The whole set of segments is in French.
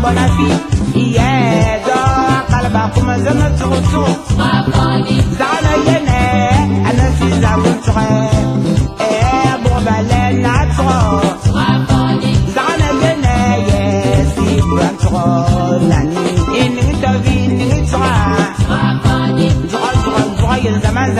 bonafi yedo kalba kuma zama tutu zana yene anasi zamutre bobale natro zana yene yesi brantro nani ini tavi ni tra zra yen zaman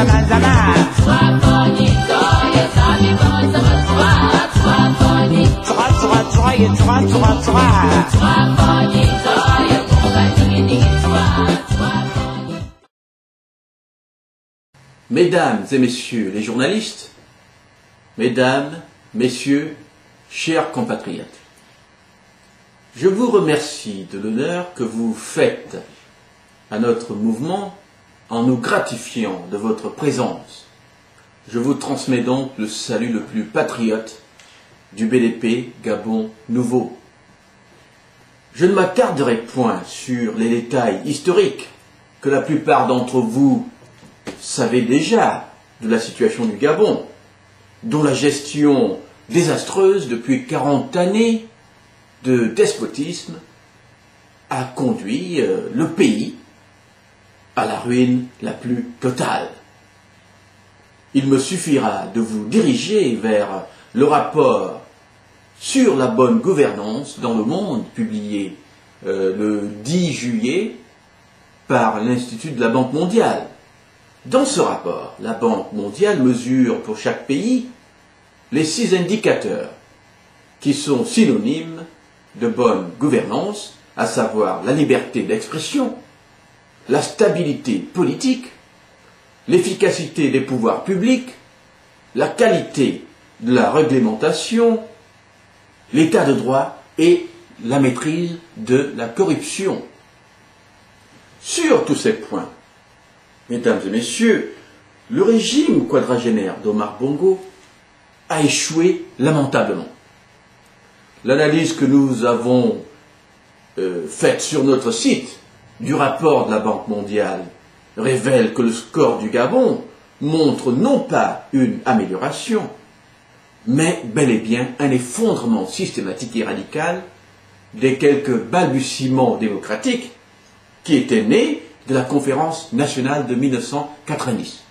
Mesdames et messieurs les journalistes, mesdames, messieurs, chers compatriotes, je vous remercie de l'honneur que vous faites à notre mouvement en nous gratifiant de votre présence. Je vous transmets donc le salut le plus patriote du BDP Gabon Nouveau. Je ne m'attarderai point sur les détails historiques que la plupart d'entre vous savez déjà de la situation du Gabon, dont la gestion désastreuse depuis 40 années de despotisme a conduit le pays à la ruine la plus totale. Il me suffira de vous diriger vers le rapport sur la bonne gouvernance dans le monde, publié le 10 juillet par l'Institut de la Banque mondiale. Dans ce rapport, la Banque mondiale mesure pour chaque pays les 6 indicateurs qui sont synonymes de bonne gouvernance, à savoir la liberté d'expression, la stabilité politique, l'efficacité des pouvoirs publics, la qualité de la réglementation, l'état de droit et la maîtrise de la corruption. Sur tous ces points, mesdames et messieurs, le régime quadragénaire d'Omar Bongo a échoué lamentablement. L'analyse que nous avons faite sur notre site du rapport de la Banque mondiale révèle que le score du Gabon montre non pas une amélioration, mais bel et bien un effondrement systématique et radical des quelques balbutiements démocratiques qui étaient nés de la conférence nationale de 1990.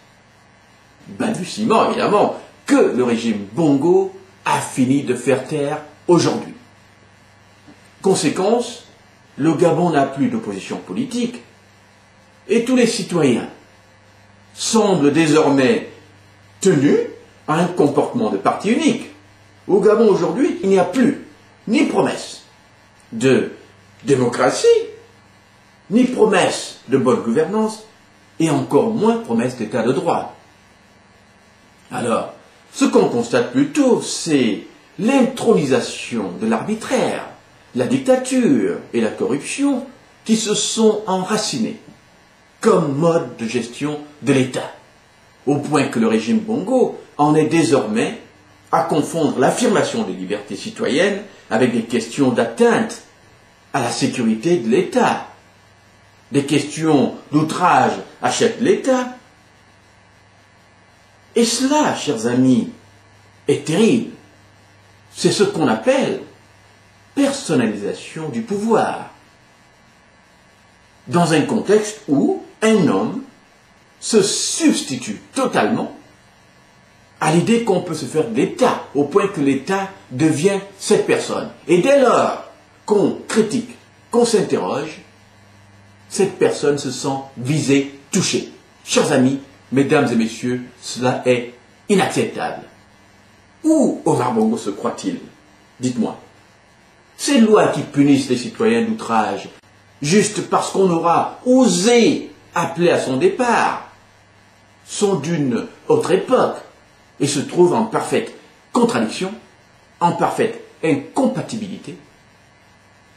Balbutiements, évidemment, que le régime Bongo a fini de faire taire aujourd'hui. Conséquence, le Gabon n'a plus d'opposition politique et tous les citoyens semblent désormais tenus à un comportement de parti unique. Au Gabon aujourd'hui, il n'y a plus ni promesse de démocratie, ni promesse de bonne gouvernance, et encore moins promesse d'état de droit. Alors, ce qu'on constate plutôt, c'est l'intronisation de l'arbitraire, la dictature et la corruption qui se sont enracinés comme mode de gestion de l'État, au point que le régime Bongo en est désormais à confondre l'affirmation des libertés citoyennes avec des questions d'atteinte à la sécurité de l'État, des questions d'outrage à chef de l'État. Et cela, chers amis, est terrible. C'est ce qu'on appelle personnalisation du pouvoir, dans un contexte où un homme se substitue totalement à l'idée qu'on peut se faire d'État, au point que l'État devient cette personne. Et dès lors qu'on critique, qu'on s'interroge, cette personne se sent visée, touchée. Chers amis, mesdames et messieurs, cela est inacceptable. Où Omar Bongo se croit-il? Dites-moi. Ces lois qui punissent les citoyens d'outrage, juste parce qu'on aura osé appeler à son départ, sont d'une autre époque et se trouvent en parfaite contradiction, en parfaite incompatibilité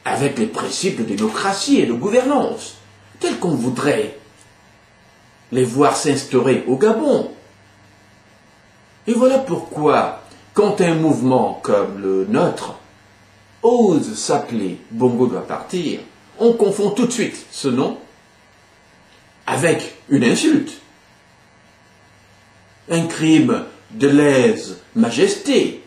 avec les principes de démocratie et de gouvernance, tels qu'on voudrait les voir s'instaurer au Gabon. Et voilà pourquoi, quand un mouvement comme le nôtre ose s'appeler Bongo doit partir, on confond tout de suite ce nom avec une insulte, un crime de lèse-majesté,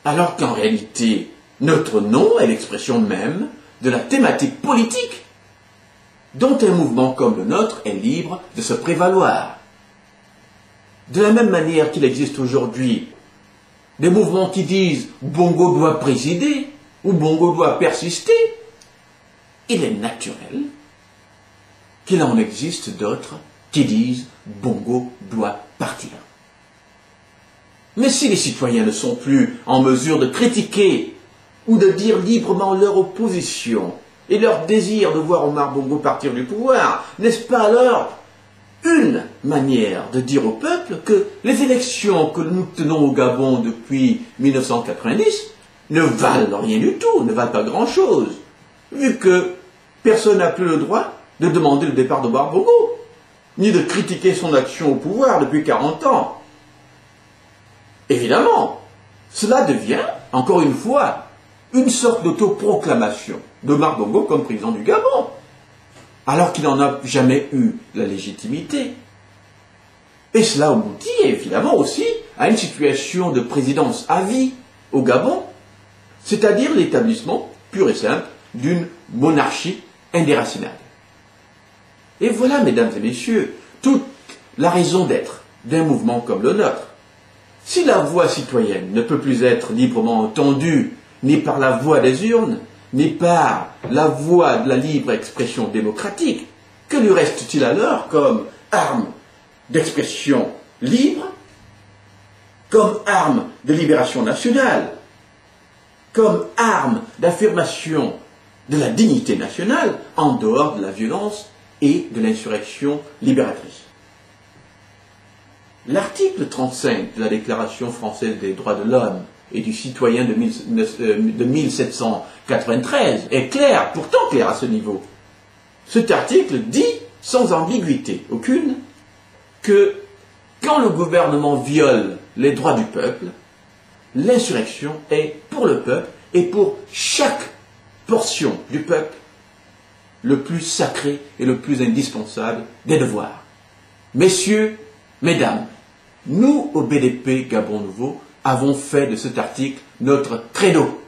alors qu'en réalité, Notre nom est l'expression même de la thématique politique dont un mouvement comme le nôtre est libre de se prévaloir. De la même manière qu'il existe aujourd'hui des mouvements qui disent Bongo doit présider ou Bongo doit persister, il est naturel qu'il en existe d'autres qui disent Bongo doit partir. Mais si les citoyens ne sont plus en mesure de critiquer ou de dire librement leur opposition et leur désir de voir Omar Bongo partir du pouvoir, n'est-ce pas alors une manière de dire au peuple que les élections que nous tenons au Gabon depuis 1990 ne valent rien du tout, ne valent pas grand-chose, vu que personne n'a plus le droit de demander le départ d'Omar Bongo, ni de critiquer son action au pouvoir depuis 40 ans. Évidemment, cela devient, encore une fois, une sorte d'autoproclamation d'Omar Bongo comme président du Gabon, alors qu'il n'en a jamais eu la légitimité. Et cela aboutit évidemment aussi à une situation de présidence à vie au Gabon, c'est-à-dire l'établissement pur et simple d'une monarchie indéracinable. Et voilà, mesdames et messieurs, toute la raison d'être d'un mouvement comme le nôtre. Si la voix citoyenne ne peut plus être librement entendue, ni par la voix des urnes, ni par la voix de la libre expression démocratique, que lui reste-t-il alors comme arme d'expression libre, comme arme de libération nationale, comme arme d'affirmation de la dignité nationale en dehors de la violence et de l'insurrection libératrice? L'article 35 de la Déclaration française des droits de l'homme et du citoyen de 1793 est clair, pourtant clair à ce niveau. Cet article dit, sans ambiguïté aucune, que quand le gouvernement viole les droits du peuple, l'insurrection est pour le peuple et pour chaque portion du peuple le plus sacré et le plus indispensable des devoirs. Messieurs, mesdames, nous, au BDP Gabon Nouveau, avons fait de cet article notre credo.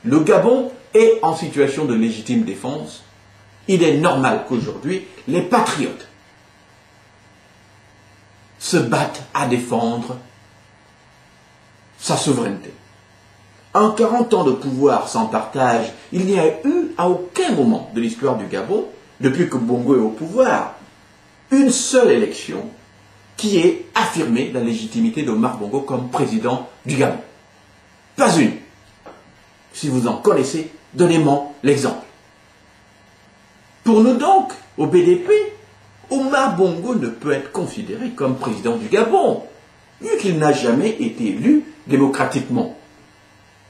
Le Gabon est en situation de légitime défense. Il est normal qu'aujourd'hui, les patriotes se battent à défendre sa souveraineté. En 40 ans de pouvoir sans partage, il n'y a eu à aucun moment de l'histoire du Gabon, depuis que Bongo est au pouvoir, une seule élection qui ait affirmé la légitimité d'Omar Bongo comme président du Gabon. Pas une. Si vous en connaissez, donnez-moi l'exemple. Pour nous donc, au BDP, Omar Bongo ne peut être considéré comme président du Gabon, vu qu'il n'a jamais été élu démocratiquement.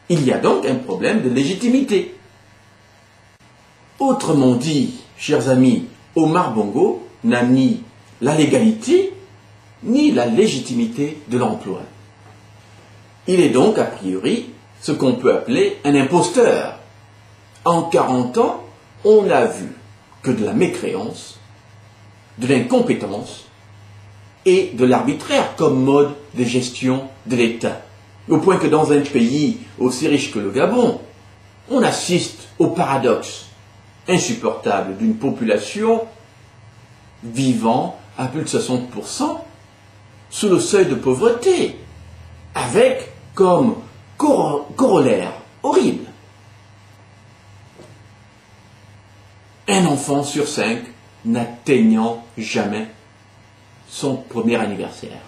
Il y a donc un problème de légitimité. Autrement dit, chers amis, Omar Bongo n'a ni la légalité, ni la légitimité de l'emploi. Il est donc, a priori, ce qu'on peut appeler un imposteur. En 40 ans, on n'a vu que de la mécréance, de l'incompétence et de l'arbitraire comme mode de gestion de l'État. Au point que dans un pays aussi riche que le Gabon, on assiste au paradoxe insupportable d'une population vivant à plus de 60% sous le seuil de pauvreté, avec comme corollaire horrible un enfant sur 5 n'atteignant jamais son premier anniversaire.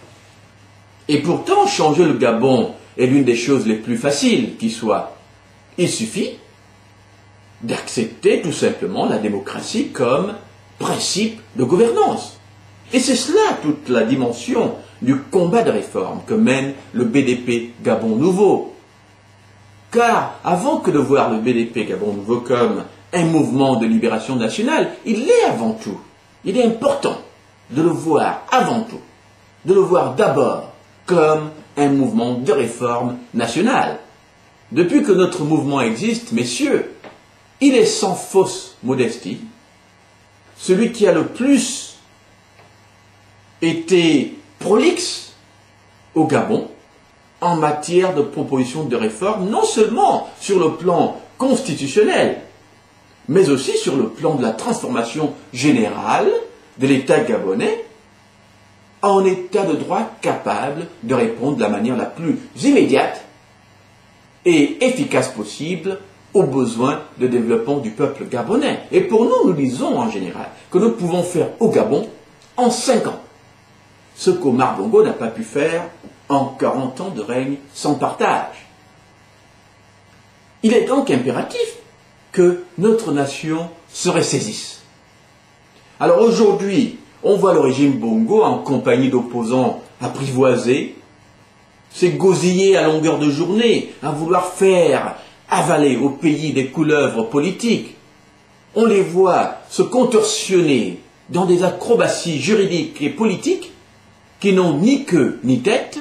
Et pourtant, changer le Gabon est l'une des choses les plus faciles qui soit. Il suffit d'accepter tout simplement la démocratie comme principe de gouvernance. Et c'est cela toute la dimension du combat de réforme que mène le BDP Gabon Nouveau. Car avant que de voir le BDP Gabon Nouveau comme un mouvement de libération nationale, il l'est avant tout. Il est important de le voir avant tout, de le voir d'abord comme un mouvement de réforme nationale. Depuis que notre mouvement existe, messieurs, il est sans fausse modestie celui qui a le plus été prolixe au Gabon en matière de proposition de réforme, non seulement sur le plan constitutionnel, mais aussi sur le plan de la transformation générale de l'État gabonais en État de droit capable de répondre de la manière la plus immédiate et efficace possible aux besoins de développement du peuple gabonais. Et pour nous, nous disons en général que nous pouvons faire au Gabon en 5 ans ce qu'Omar Bongo n'a pas pu faire en 40 ans de règne sans partage. Il est donc impératif que notre nation se ressaisisse. Alors aujourd'hui, on voit le régime Bongo en compagnie d'opposants apprivoisés, s'égosiller à longueur de journée, à vouloir faire avaler au pays des couleuvres politiques. On les voit se contorsionner dans des acrobaties juridiques et politiques qui n'ont ni queue ni tête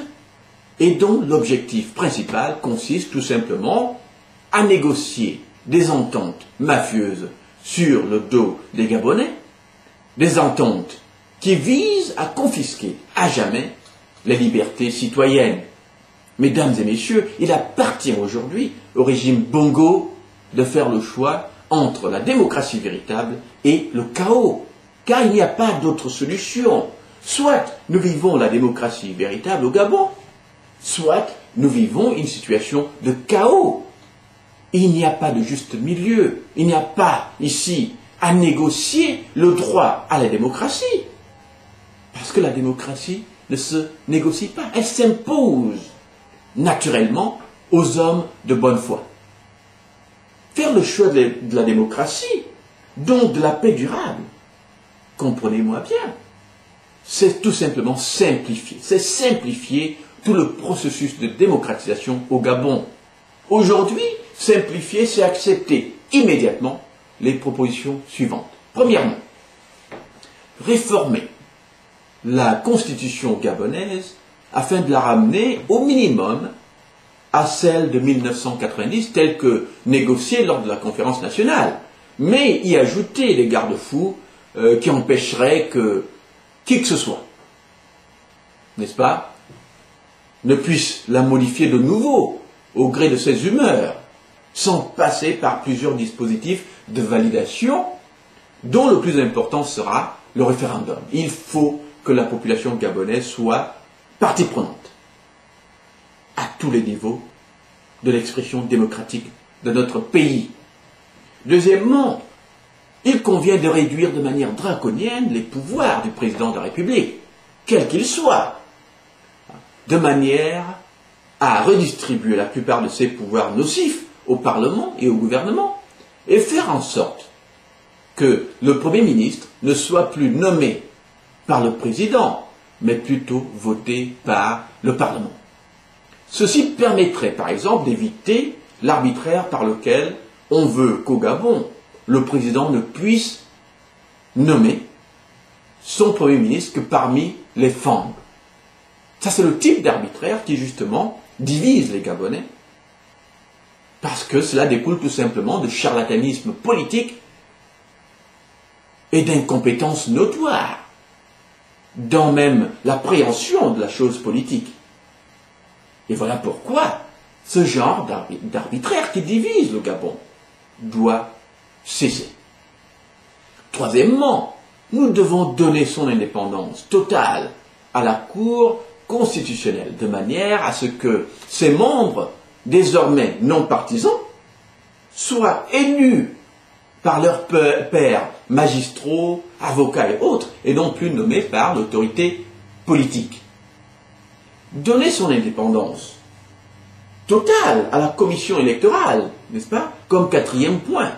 et dont l'objectif principal consiste tout simplement à négocier des ententes mafieuses sur le dos des Gabonais, des ententes qui visent à confisquer à jamais les libertés citoyennes. Mesdames et messieurs, il appartient aujourd'hui au régime Bongo de faire le choix entre la démocratie véritable et le chaos, car il n'y a pas d'autre solution. Soit nous vivons la démocratie véritable au Gabon, soit nous vivons une situation de chaos. Il n'y a pas de juste milieu, il n'y a pas ici à négocier le droit à la démocratie, parce que la démocratie ne se négocie pas, elle s'impose naturellement aux hommes de bonne foi. Faire le choix de la démocratie, donc de la paix durable, comprenez-moi bien, c'est tout simplement simplifier. C'est simplifier tout le processus de démocratisation au Gabon. Aujourd'hui, simplifier, c'est accepter immédiatement les propositions suivantes. Premièrement, réformer la constitution gabonaise afin de la ramener au minimum à celle de 1990, telle que négociée lors de la conférence nationale, mais y ajouter des garde-fous qui empêcheraient que qui que ce soit, n'est-ce pas, ne puisse la modifier de nouveau au gré de ses humeurs, sans passer par plusieurs dispositifs de validation, dont le plus important sera le référendum. Il faut que la population gabonaise soit partie prenante à tous les niveaux de l'expression démocratique de notre pays. Deuxièmement, il convient de réduire de manière draconienne les pouvoirs du président de la République, quel qu'il soit, de manière à redistribuer la plupart de ses pouvoirs nocifs au Parlement et au gouvernement, et faire en sorte que le Premier ministre ne soit plus nommé par le président, mais plutôt voté par le Parlement. Ceci permettrait, par exemple, d'éviter l'arbitraire par lequel on veut qu'au Gabon, le président ne puisse nommer son Premier ministre que parmi les Fang. Ça, c'est le type d'arbitraire qui, justement, divise les Gabonais, parce que cela découle tout simplement de charlatanisme politique et d'incompétence notoire dans même l'appréhension de la chose politique. Et voilà pourquoi ce genre d'arbitraire qui divise le Gabon doit cesser. Troisièmement, nous devons donner son indépendance totale à la Cour constitutionnelle, de manière à ce que ses membres, désormais non partisans, soient élus par leurs pairs magistraux, avocats et autres, et non plus nommés par l'autorité politique. Donner son indépendance totale à la commission électorale, n'est-ce pas, comme quatrième point,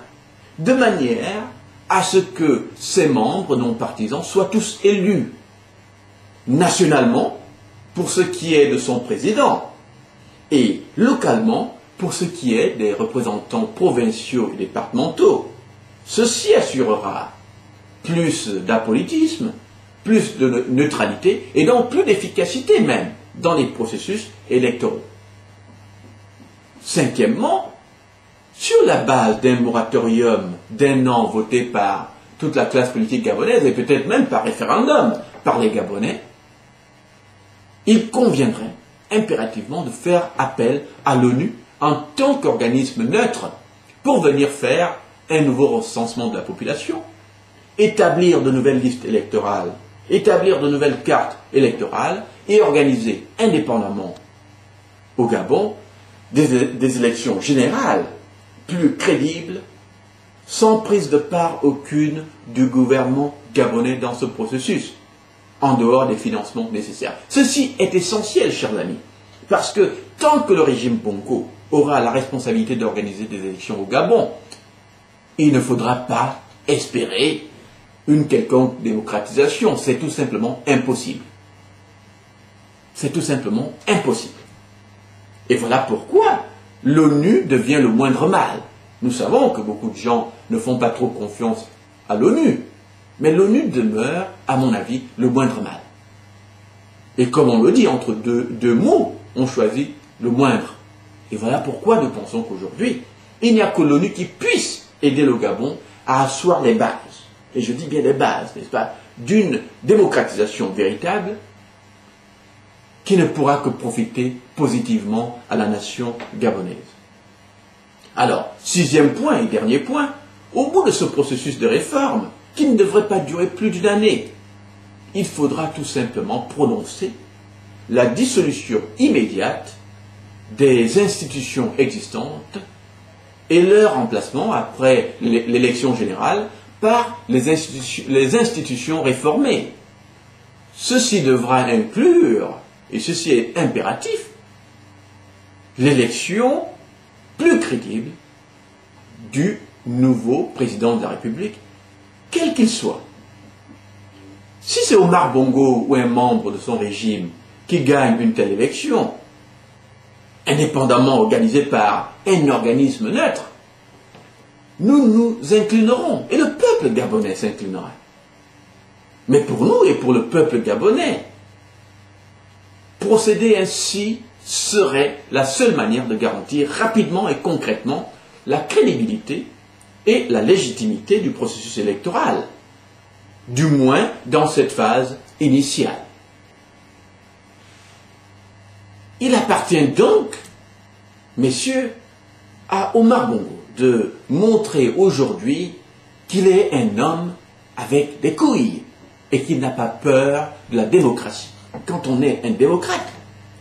de manière à ce que ses membres non partisans soient tous élus nationalement pour ce qui est de son président et localement pour ce qui est des représentants provinciaux et départementaux. Ceci assurera plus d'apolitisme, plus de neutralité et donc plus d'efficacité même dans les processus électoraux. Cinquièmement, sur la base d'un moratorium d'1 an voté par toute la classe politique gabonaise et peut-être même par référendum par les Gabonais, il conviendrait impérativement de faire appel à l'ONU en tant qu'organisme neutre pour venir faire un nouveau recensement de la population, établir de nouvelles listes électorales, établir de nouvelles cartes électorales et organiser indépendamment au Gabon des élections générales plus crédibles, sans prise de part aucune du gouvernement gabonais dans ce processus, en dehors des financements nécessaires. Ceci est essentiel, chers amis, parce que tant que le régime Bongo aura la responsabilité d'organiser des élections au Gabon, il ne faudra pas espérer une quelconque démocratisation. C'est tout simplement impossible. C'est tout simplement impossible. Et voilà pourquoi l'ONU devient le moindre mal. Nous savons que beaucoup de gens ne font pas trop confiance à l'ONU, mais l'ONU demeure, à mon avis, le moindre mal. Et comme on le dit, entre deux mots, on choisit le moindre. Et voilà pourquoi nous pensons qu'aujourd'hui, il n'y a que l'ONU qui puisse aider le Gabon à asseoir les bases, et je dis bien les bases, n'est-ce pas, d'une démocratisation véritable qui ne pourra que profiter positivement à la nation gabonaise. Alors, sixième point et dernier point, au bout de ce processus de réforme, qui ne devrait pas durer plus d'une année, il faudra tout simplement prononcer la dissolution immédiate des institutions existantes et leur remplacement, après l'élection générale, par les institutions réformées. Ceci devra inclure, et ceci est impératif, l'élection plus crédible du nouveau président de la République, quel qu'il soit. Si c'est Omar Bongo ou un membre de son régime qui gagne une telle élection, indépendamment organisée par un organisme neutre, nous nous inclinerons, et le peuple gabonais s'inclinera. Mais pour nous et pour le peuple gabonais, procéder ainsi serait la seule manière de garantir rapidement et concrètement la crédibilité et la légitimité du processus électoral, du moins dans cette phase initiale. Il appartient donc, messieurs, à Omar Bongo de montrer aujourd'hui qu'il est un homme avec des couilles et qu'il n'a pas peur de la démocratie. Quand on est un démocrate,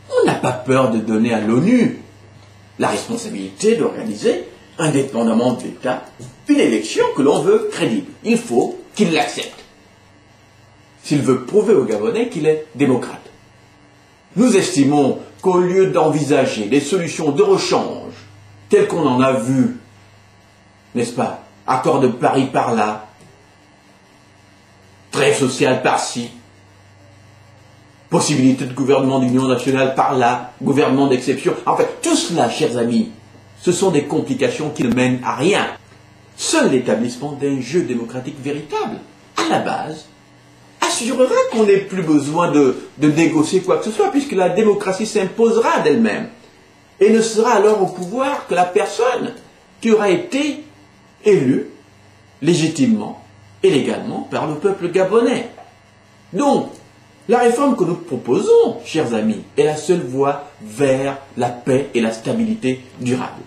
on n'a pas peur de donner à l'ONU la responsabilité d'organiser, indépendamment de l'État, une élection que l'on veut crédible. Il faut qu'il l'accepte, s'il veut prouver aux Gabonais qu'il est démocrate. Nous estimons qu'au lieu d'envisager des solutions de rechange, telles qu'on en a vu, n'est-ce pas, accord de Paris par là, trêve sociale par-ci, possibilité de gouvernement d'union nationale par là, gouvernement d'exception. En fait, tout cela, chers amis, ce sont des complications qui ne mènent à rien. Seul l'établissement d'un jeu démocratique véritable, à la base, assurera qu'on n'ait plus besoin de négocier quoi que ce soit, puisque la démocratie s'imposera d'elle-même. Et ne sera alors au pouvoir que la personne qui aura été élue légitimement et légalement par le peuple gabonais. Donc, la réforme que nous proposons, chers amis, est la seule voie vers la paix et la stabilité durable.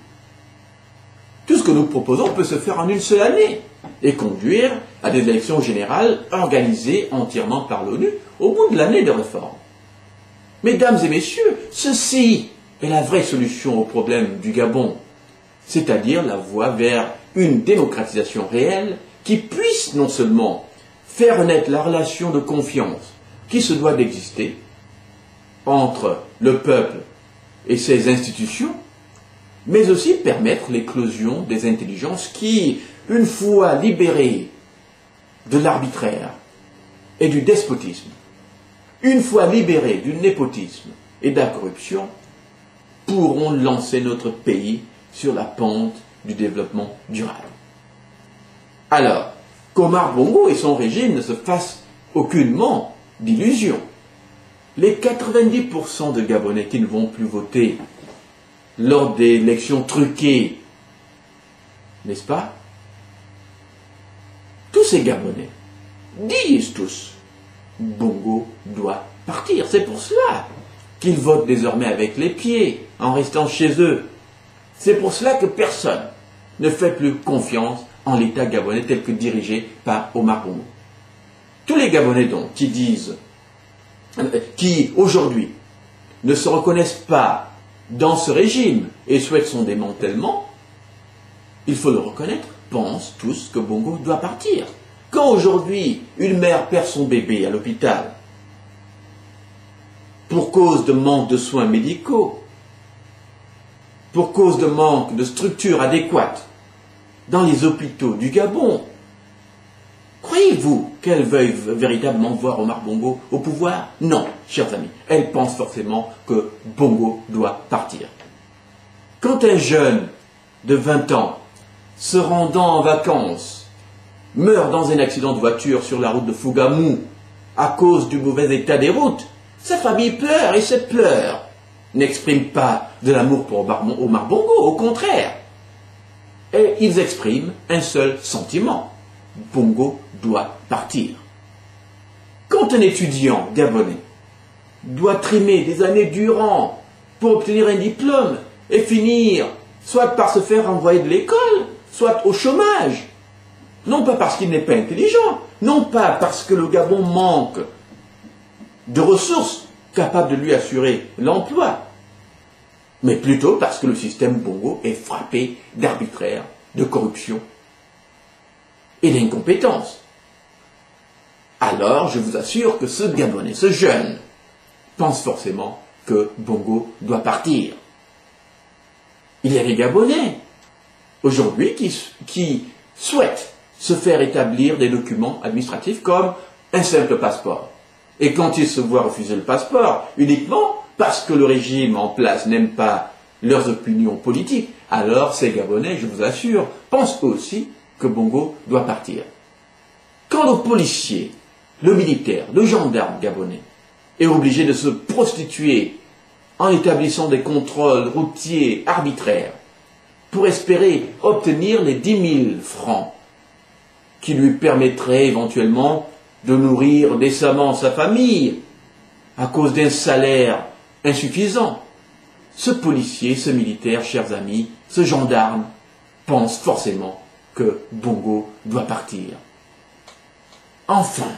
Tout ce que nous proposons peut se faire en une seule année et conduire à des élections générales organisées entièrement par l'ONU au bout de l'année de réforme. Mesdames et messieurs, ceci est la vraie solution au problème du Gabon, c'est-à-dire la voie vers une démocratisation réelle qui puisse non seulement faire naître la relation de confiance qui se doit d'exister entre le peuple et ses institutions, mais aussi permettre l'éclosion des intelligences qui, une fois libérées de l'arbitraire et du despotisme, une fois libérées du népotisme et de la corruption, pourront lancer notre pays sur la pente du développement durable. Alors, qu'Omar Bongo et son régime ne se fassent aucunement d'illusions. Les 90% de Gabonais qui ne vont plus voter lors des élections truquées, n'est-ce pas? Tous ces Gabonais disent tous, Bongo doit partir. C'est pour cela qu'ils votent désormais avec les pieds, en restant chez eux. C'est pour cela que personne ne fait plus confiance en l'État gabonais tel que dirigé par Omar Bongo. Tous les Gabonais donc qui aujourd'hui ne se reconnaissent pas dans ce régime et souhaitent son démantèlement, il faut le reconnaître, pensent tous que Bongo doit partir. Quand aujourd'hui une mère perd son bébé à l'hôpital pour cause de manque de soins médicaux, pour cause de manque de structures adéquates dans les hôpitaux du Gabon, croyez-vous qu'elle veuille véritablement voir Omar Bongo au pouvoir? Non, chers amis, elle pense forcément que Bongo doit partir. Quand un jeune de 20 ans, se rendant en vacances, meurt dans un accident de voiture sur la route de Fougamou à cause du mauvais état des routes, sa famille pleure et cette pleure n'exprime pas de l'amour pour Omar Bongo, au contraire. Et ils expriment un seul sentiment. Bongo doit partir. Quand un étudiant gabonais doit trimer des années durant pour obtenir un diplôme et finir soit par se faire renvoyer de l'école, soit au chômage, non pas parce qu'il n'est pas intelligent, non pas parce que le Gabon manque de ressources capables de lui assurer l'emploi, mais plutôt parce que le système Bongo est frappé d'arbitraire, de corruption et d'incompétence. Alors, je vous assure que ce Gabonais, ce jeune, pense forcément que Bongo doit partir. Il y a des Gabonais, aujourd'hui, qui souhaitent se faire établir des documents administratifs comme un simple passeport. Et quand ils se voient refuser le passeport, uniquement parce que le régime en place n'aime pas leurs opinions politiques, alors ces Gabonais, je vous assure, pensent aussi que Bongo doit partir. Quand le policier, le militaire, le gendarme gabonais est obligé de se prostituer en établissant des contrôles routiers arbitraires pour espérer obtenir les 10 000 francs qui lui permettraient éventuellement de nourrir décemment sa famille à cause d'un salaire insuffisant, ce policier, ce militaire, chers amis, ce gendarme, pense forcément que Bongo doit partir. Enfin,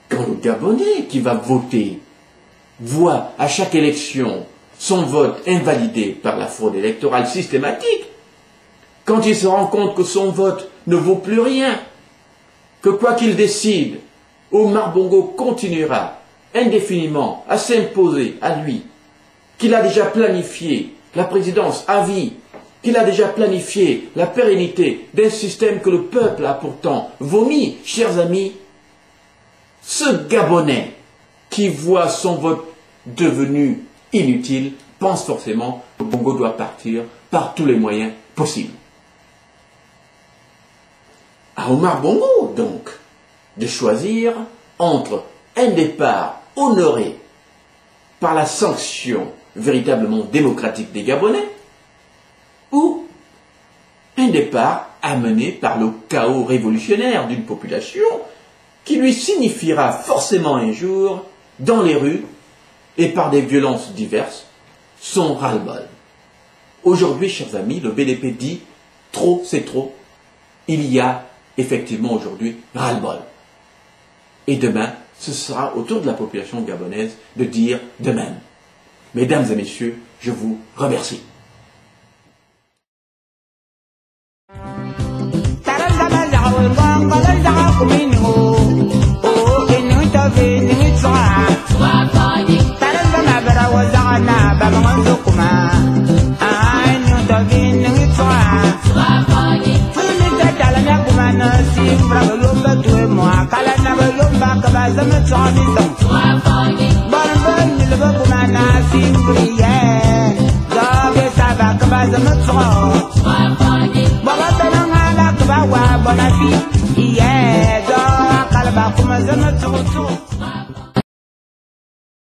quand le Gabonais qui va voter voit à chaque élection son vote invalidé par la fraude électorale systématique, quand il se rend compte que son vote ne vaut plus rien, que quoi qu'il décide, Omar Bongo continuera indéfiniment à s'imposer à lui, qu'il a déjà planifié la présidence à vie, qu'il a déjà planifié la pérennité d'un système que le peuple a pourtant vomi, chers amis, ce Gabonais qui voit son vote devenu inutile pense forcément que Bongo doit partir par tous les moyens possibles. À Omar Bongo, donc, de choisir entre un départ honoré par la sanction véritablement démocratique des Gabonais ou un départ amené par le chaos révolutionnaire d'une population qui lui signifiera forcément un jour, dans les rues et par des violences diverses, son ras-le-bol. Aujourd'hui, chers amis, le BDP dit « trop, c'est trop ». Il y a effectivement aujourd'hui ras-le-bol. Et demain, ce sera au tour de la population gabonaise de dire de même. Mesdames et messieurs, je vous remercie. Yeah,